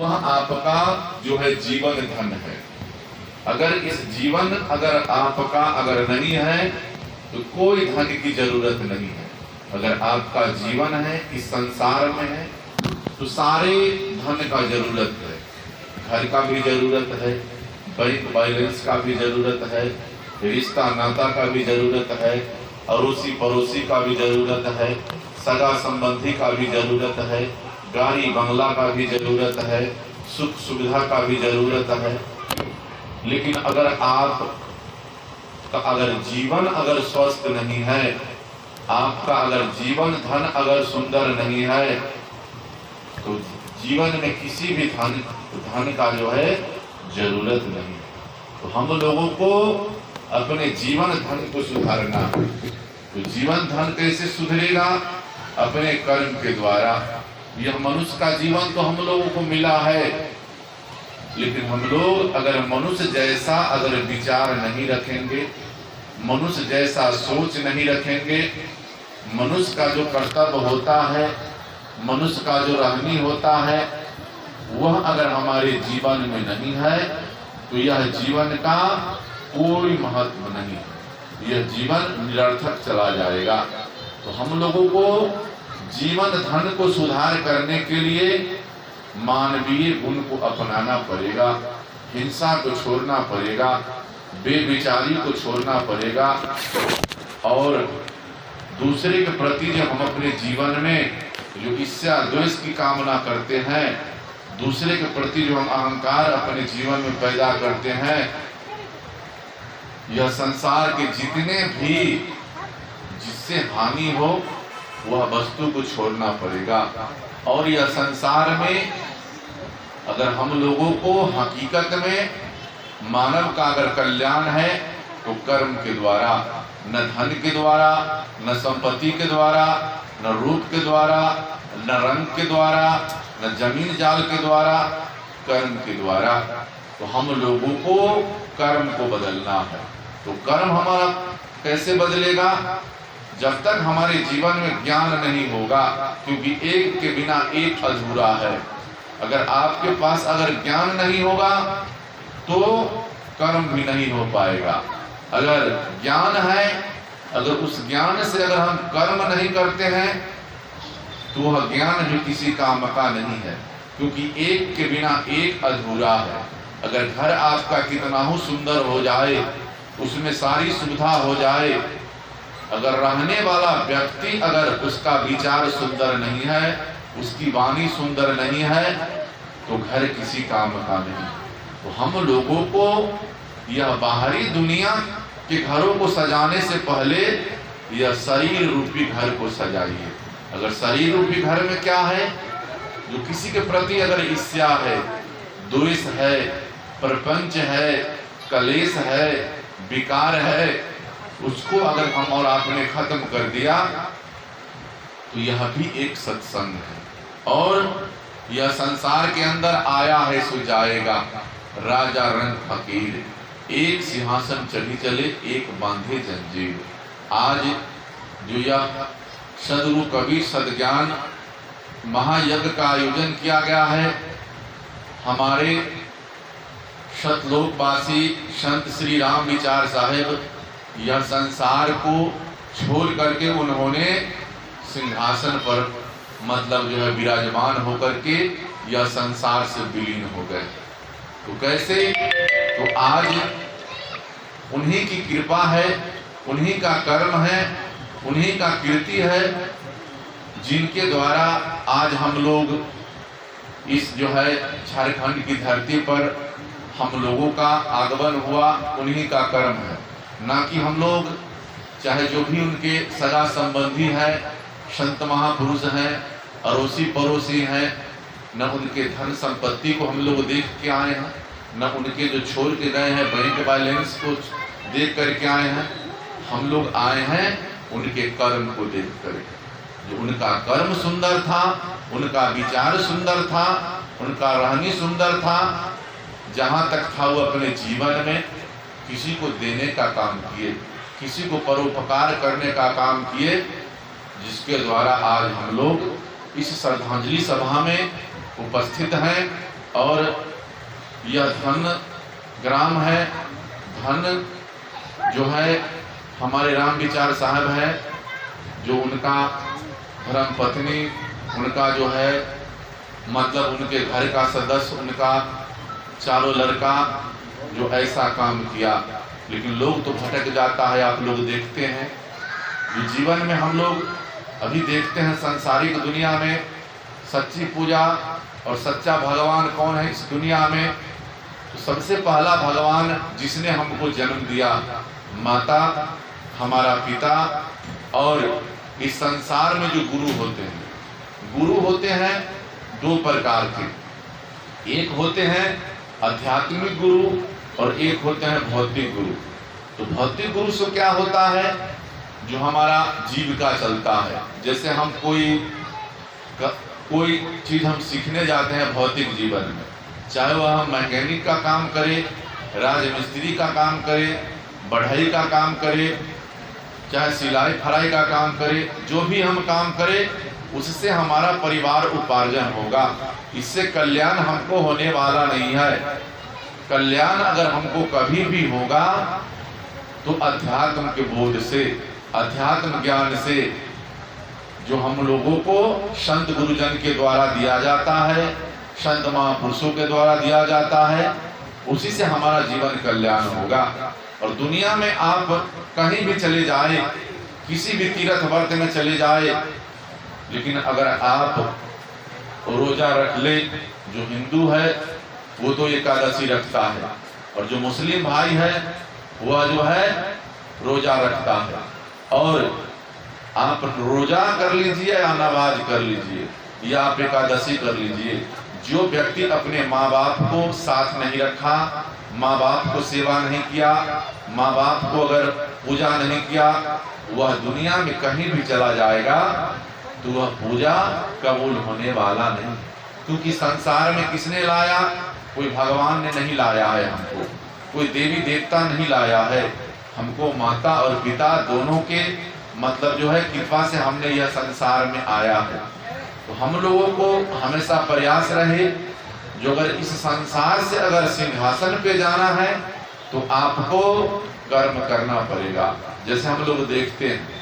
वह आपका जो है जीवन धन है। अगर इस जीवन अगर आपका अगर नहीं है तो कोई धन की जरूरत नहीं है। अगर आपका जीवन है, इस संसार में है, तो सारे धन का जरूरत है। घर का भी जरूरत है, बैंक बैलेंस का भी जरूरत है, रिश्ता नाता का भी जरूरत है, अड़ोसी पड़ोसी का भी जरूरत है, सगा संबंधी का भी जरूरत है, गाड़ी बंगला का भी जरूरत है, सुख सुविधा का भी जरूरत है। लेकिन अगर आप का अगर जीवन अगर स्वस्थ नहीं है, आपका अगर जीवन धन अगर सुंदर नहीं है, तो जीवन में किसी भी धन का जो है जरूरत नहीं। तो हम लोगों को अपने जीवन धन को सुधारना है। तो जीवन धन कैसे सुधरेगा? अपने कर्म के द्वारा। यह मनुष्य का जीवन तो हम लोगों को मिला है, लेकिन हम लोग अगर मनुष्य जैसा अगर विचार नहीं रखेंगे, मनुष्य जैसा सोच नहीं रखेंगे, मनुष्य का जो कर्तव्य होता है, मनुष्य का जो रहनी होता है, वह अगर हमारे जीवन में नहीं है तो यह जीवन का कोई महत्व नहीं, यह जीवन निरर्थक चला जाएगा। तो हम लोगों को जीवन धन को सुधार करने के लिए मानवीय गुण को अपनाना पड़ेगा, हिंसा को छोड़ना पड़ेगा, बेविचारी को छोड़ना पड़ेगा, और दूसरे के प्रति जब हम अपने जीवन में जो ईर्ष्या द्वेष की कामना करते हैं, दूसरे के प्रति जो हम अहंकार अपने जीवन में पैदा करते हैं, यह संसार के जितने भी जिससे हानि हो वह वस्तु को छोड़ना पड़ेगा। और यह संसार में अगर हम लोगों को हकीकत में मानव का अगर कल्याण है तो कर्म के द्वारा, न धन के द्वारा, न संपत्ति के द्वारा, न रूप के द्वारा, न रंग के द्वारा, न जमीन जाल के द्वारा, कर्म के द्वारा। तो हम लोगों को कर्म को बदलना है। तो कर्म हमारा कैसे बदलेगा? जब तक हमारे जीवन में ज्ञान नहीं होगा, क्योंकि एक के बिना एक अधूरा है। अगर आपके पास अगर ज्ञान नहीं होगा तो कर्म भी नहीं हो पाएगा। अगर ज्ञान है, अगर उस ज्ञान से अगर हम कर्म नहीं करते हैं तो वह ज्ञान भी किसी काम का नहीं है, क्योंकि एक के बिना एक अधूरा है। अगर घर आपका कितना ही सुंदर हो जाए, उसमें सारी सुविधा हो जाए, अगर रहने वाला व्यक्ति अगर उसका विचार सुंदर नहीं है, उसकी वाणी सुंदर नहीं है, तो घर किसी काम का नहीं। तो हम लोगों को यह बाहरी दुनिया के घरों को सजाने से पहले यह शरीर रूपी घर को सजाइए। अगर शरीर रूपी घर में क्या है, जो किसी के प्रति अगर ईर्ष्या है, द्वेष है, प्रपंच है, कलेश है, विकार है, उसको अगर हम और आपने खत्म कर दिया तो यह भी एक सत्संग है। और यह संसार के अंदर आया है सो जाएगा, राजा रंग फकीर, एक सिंहासन चढ़ी चले, एक बांधे जंजीर। आज जो यह सदगुरु कबीर सदज्ञान महायज्ञ का आयोजन किया गया है, हमारे शतलोकवासी संत श्री राम विचार साहेब यह संसार को छोड़ करके उन्होंने सिंहासन पर मतलब जो है विराजमान होकर के यह संसार से विलीन हो गए। तो कैसे? तो आज उन्हीं की कृपा है, उन्हीं का कर्म है, उन्हीं का कीर्ति है, जिनके द्वारा आज हम लोग इस जो है झारखंड की धरती पर हम लोगों का आगमन हुआ, उन्हीं का कर्म है। ना कि हम लोग चाहे जो भी उनके सगा संबंधी हैं, संत महापुरुष हैं, अड़ोसी पड़ोसी हैं, न उनके धन संपत्ति को हम लोग देख के आए हैं, न उनके जो छोड़ के गए हैं बैंक बैलेंस को देख करके आए हैं। हम लोग आए हैं उनके कर्म को देख कर। जो उनका कर्म सुंदर था, उनका विचार सुंदर था, उनका रहनी सुंदर था, जहाँ तक था वो अपने जीवन में किसी को देने का काम किए, किसी को परोपकार करने का काम किए, जिसके द्वारा आज हम लोग इस श्रद्धांजलि सभा में उपस्थित हैं। और यह धन ग्राम है। धन जो है हमारे राम विचार साहब है, जो उनका धर्म पत्नी, उनका जो है मतलब उनके घर का सदस्य, उनका चारों लड़का जो ऐसा काम किया। लेकिन लोग तो भटक जाता है। आप लोग देखते हैं जो जीवन में हम लोग अभी देखते हैं सांसारिक दुनिया में सच्ची पूजा और सच्चा भगवान कौन है इस दुनिया में। तो सबसे पहला भगवान जिसने हमको जन्म दिया, माता, हमारा पिता। और इस संसार में जो गुरु होते हैं, गुरु होते हैं दो प्रकार के। एक होते हैं आध्यात्मिक गुरु और एक होते हैं भौतिक गुरु। तो भौतिक गुरु से क्या होता है, जो हमारा जीविका चलता है। जैसे हम कोई चीज हम सीखने जाते हैं भौतिक जीवन में, चाहे वह हम मैकेनिक का काम करे, राजमिस्त्री का काम करे, बढ़ई का काम करे, चाहे सिलाई फराई का काम करे, जो भी हम काम करें उससे हमारा परिवार उपार्जन होगा। इससे कल्याण हमको होने वाला नहीं है। कल्याण अगर हमको कभी भी होगा तो अध्यात्म के बोध से, अध्यात्म ज्ञान से, जो हम लोगों को संत गुरुजन के द्वारा दिया जाता है, संत महापुरुषों के द्वारा दिया जाता है, उसी से हमारा जीवन कल्याण होगा। और दुनिया में आप कहीं भी चले जाए, किसी भी तीर्थ व्रत में चले जाए, लेकिन अगर आप रोजा रख ले, जो हिंदू है वो तो एकादशी रखता है, और जो मुस्लिम भाई है वह जो है रोजा रखता है। और आप रोजा कर लीजिए या नमाज कर लीजिए या आप एकादशी कर लीजिए, जो व्यक्ति अपने माँ बाप को साथ नहीं रखा, माँ बाप को सेवा नहीं किया, माँ बाप को अगर पूजा नहीं किया, वह दुनिया में कहीं भी चला जाएगा तो वह पूजा कबूल होने वाला नहीं। क्योंकि संसार में किसने लाया, कोई भगवान ने नहीं लाया है हमको, कोई देवी देवता नहीं लाया है हमको। माता और पिता दोनों के मतलब जो है कृपा से हमने यह संसार में आया है। तो हम लोगों को हमेशा प्रयास रहे, जो अगर इस संसार से अगर सिंहासन पे जाना है तो आपको कर्म करना पड़ेगा। जैसे हम लोग देखते हैं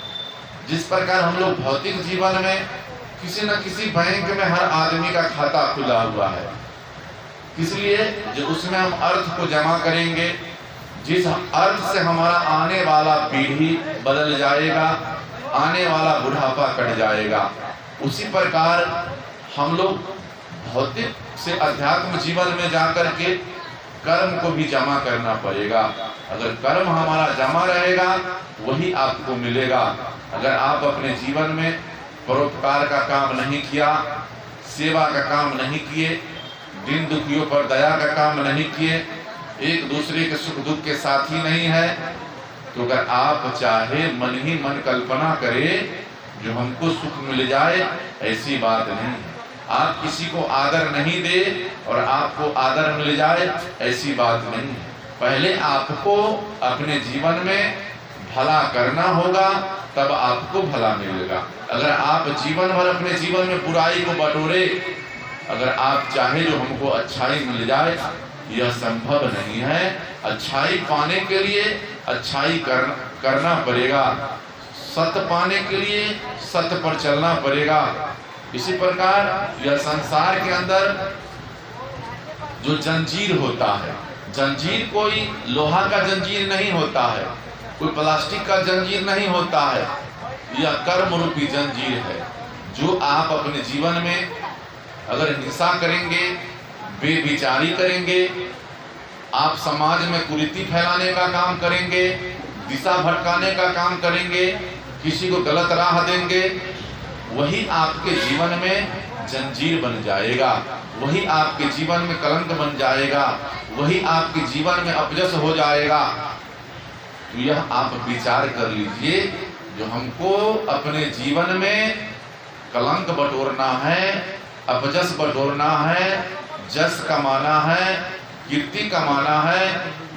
जिस प्रकार हम लोग भौतिक जीवन में किसी न किसी बैंक में हर आदमी का खाता खुला हुआ है, इसलिए जो उसमें हम अर्थ को जमा करेंगे, जिस अर्थ से हमारा आने वाला पीढ़ी बदल जाएगा, आने वाला बुढ़ापा कट जाएगा, उसी प्रकार हम लोग भौतिक से अध्यात्म जीवन में जाकर के कर्म को भी जमा करना पड़ेगा। अगर कर्म हमारा जमा रहेगा वही आपको मिलेगा। अगर आप अपने जीवन में परोपकार का काम नहीं किया, सेवा का काम नहीं किए, दिन दुखियों पर दया का काम नहीं किए, एक दूसरे के सुख दुख के साथी नहीं है, तो अगर आप चाहे मन ही मन कल्पना करें जो हमको सुख मिल जाए, ऐसी बात नहीं। आप किसी को आदर नहीं दे और आपको आदर मिल जाए, ऐसी बात नहीं। पहले आपको अपने जीवन में भला करना होगा, तब आपको भला मिलेगा। अगर आप जीवन भर अपने जीवन में बुराई को बटोरे, अगर आप चाहे जो हमको अच्छाई मिल जाए, यह संभव नहीं है। अच्छाई पाने के लिए अच्छाई करना पड़ेगा, सत्य पाने के लिए सत्य पर चलना पड़ेगा। इसी प्रकार यह संसार के अंदर जो जंजीर होता है, जंजीर कोई लोहा का जंजीर नहीं होता है, कोई प्लास्टिक का जंजीर नहीं होता है, यह कर्म रूपी जंजीर है। जो आप अपने जीवन में अगर हिंसा करेंगे, बेविचारी करेंगे, आप समाज में कुरीति फैलाने का काम करेंगे, दिशा भटकाने का काम करेंगे, किसी को गलत राह देंगे, वही आपके जीवन में जंजीर बन जाएगा, वही आपके जीवन में कलंक बन जाएगा, वही आपके जीवन में अपजस हो जाएगा। तो यह आप विचार कर लीजिए, जो हमको अपने जीवन में कलंक बटोरना है, अपजस बटोरना है, जस कमाना है, कीर्ति कमाना है,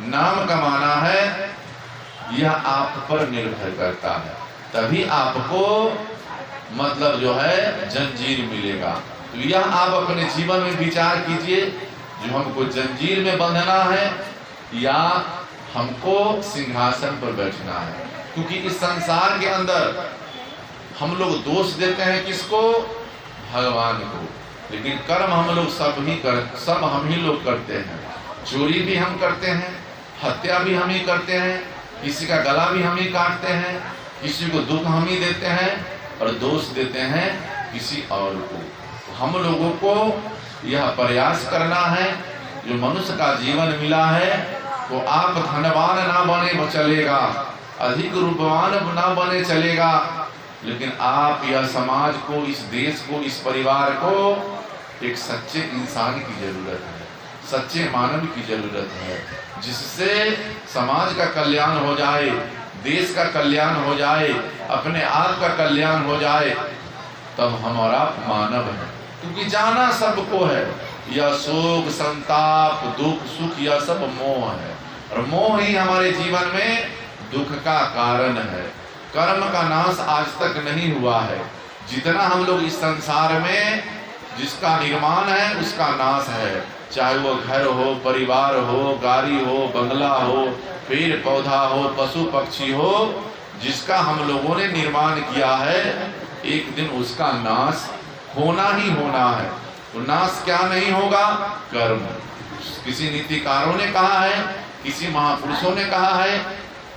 नाम कमाना है, यह आप पर निर्भर करता है। तभी आपको मतलब जो है जंजीर मिलेगा। तो यह आप अपने जीवन में विचार कीजिए जो हमको जंजीर में बंधना है या हमको सिंहासन पर बैठना है। क्योंकि इस संसार के अंदर हम लोग दोष देते हैं किसको? भगवान को। लेकिन कर्म हम लोग सब हम ही लोग करते हैं। चोरी भी हम करते हैं, हत्या भी हम ही करते हैं, किसी का गला भी हम ही काटते हैं, किसी को दुख हम ही देते हैं और दोष देते हैं किसी और को। हम लोगों को यह प्रयास करना है, जो मनुष्य का जीवन मिला है तो आप धनवान ना बने चलेगा, अधिक रूपवान ना बने चलेगा, लेकिन आप यह समाज को, इस देश को, इस परिवार को एक सच्चे इंसान की जरूरत है, सच्चे मानव की जरूरत है, जिससे समाज का कल्याण हो जाए, देश का कल्याण हो जाए, अपने आप का कल्याण हो जाए, तब हमारा मानव है। क्योंकि जाना सबको है, यह शोक संताप दुख सुख यह सब मोह है, और मोह ही हमारे जीवन में दुख का कारण है। कर्म का नाश आज तक नहीं हुआ है। जितना हम लोग इस संसार में जिसका निर्माण है उसका नाश है, चाहे वो घर हो, परिवार हो, गाड़ी हो, बंगला हो, पेड़ पौधा हो, पशु पक्षी हो, जिसका हम लोगों ने निर्माण किया है, एक दिन उसका नाश होना ही होना है। तो नाश क्या नहीं होगा? कर्म। किसी नीतिकारों ने कहा है, किसी महापुरुषों ने कहा है,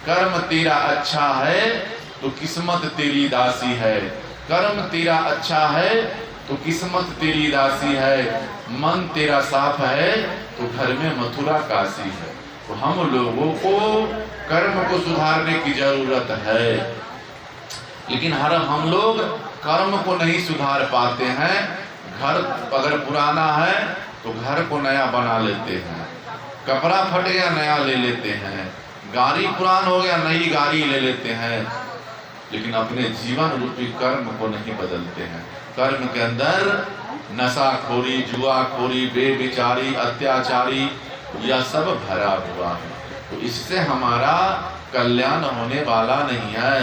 कर्म तेरा अच्छा है तो किस्मत तेरी दासी है। कर्म तेरा अच्छा है तो किस्मत तेरी दासी है। मन तेरा साफ है तो घर में मथुरा काशी है। तो हम लोगों को कर्म को सुधारने की जरूरत है, लेकिन हम लोग कर्म को नहीं सुधार पाते हैं। घर अगर पुराना है तो घर को नया बना लेते हैं, कपड़ा फट गया नया ले लेते हैं, गाड़ी पुरान हो गया नई गाड़ी ले लेते हैं, लेकिन अपने जीवन रूपी कर्म को नहीं बदलते हैं। कर्म के अंदर नशाखोरी, जुआखोरी, बेविचारी, अत्याचारी यह सब भरा हुआ है। तो इससे हमारा कल्याण होने वाला नहीं है।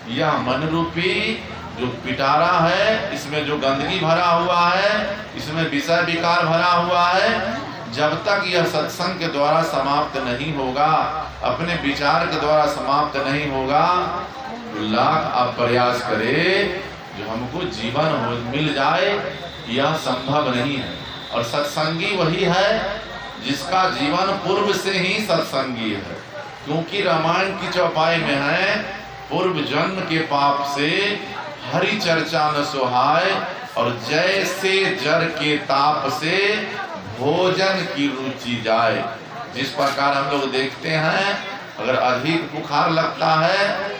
यह मन रूपी जो पिटारा है, इसमें जो गंदगी भरा हुआ है, इसमें विषय विकार भरा हुआ है, जब तक यह सत्संग के द्वारा समाप्त नहीं होगा, अपने विचार के द्वारा समाप्त नहीं होगा, तो लाख आप प्रयास करें जो हमको जीवन मिल जाए, यह संभव नहीं है। और सत्संगी वही है जिसका जीवन पूर्व से ही सत्संगी है। क्योंकि रामायण की चौपाई में है, पूर्व जन्म के पाप से हरि चर्चा न सुहाय, और जैसे जर के ताप से भोजन की रुचि जाए। जिस प्रकार हम लोग देखते हैं, अगर अधिक बुखार लगता है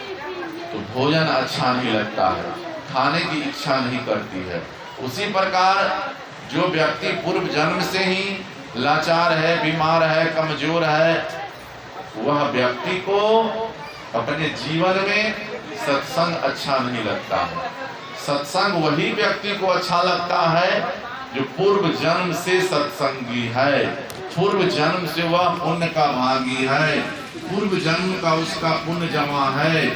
तो भोजन अच्छा नहीं लगता है, खाने की इच्छा नहीं करती है। उसी प्रकार जो व्यक्ति पूर्व जन्म से ही लाचार है, बीमार है, कमजोर है, वह व्यक्ति को अपने जीवन में सत्संग अच्छा नहीं लगता है। सत्संग वही व्यक्ति को अच्छा लगता है जो पूर्व जन्म से सत्संगी है, पूर्व जन्म से वह पुण्य का भागी है, पूर्व जन्म का उसका पुण्य जमा है।